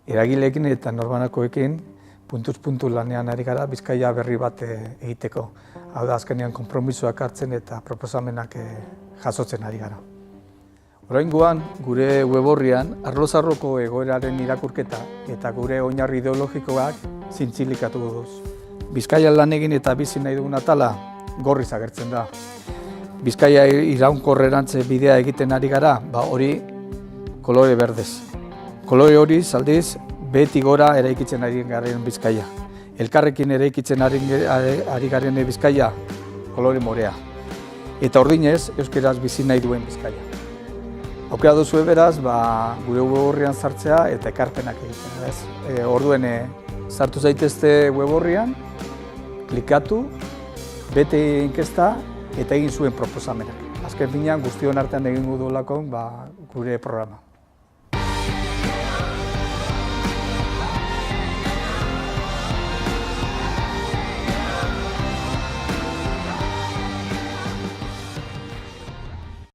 eragileekin eta norbanakoekin puntuz puntu lanean ari gara Bizkaia berri bat egiteko. Hau da, azkenean konpromisoak hartzen eta proposamenak jasotzen ari gara. Oraingoan, gure web orrian arlo-zarroko egoeraren irakurketa eta gure oinarri ideologikoak zintzilikatu duz. Bizkaia lan egin eta bizi nahi dugun atala gorriz agertzen da. Bizkaia iraunkorrerantze bidea egiten ari gara, hori kolore berdez. Kolore hori aldiz beti gora eraikitzen ari garen Bizkaia. Elkarrekin eraikitzen ari garen Bizkaia kolore morea. Eta ordinez, euskeraz bizi nahi duen Bizkaia. Aukera duzu beraz, gure web orrian sartzea eta ekarpenak egiten. Orduen sartu zaitezte web orrian, klikatu, bete inkesta eta egin zuen proposamenak. Azken finean guztion artean egingo duelako gure programa.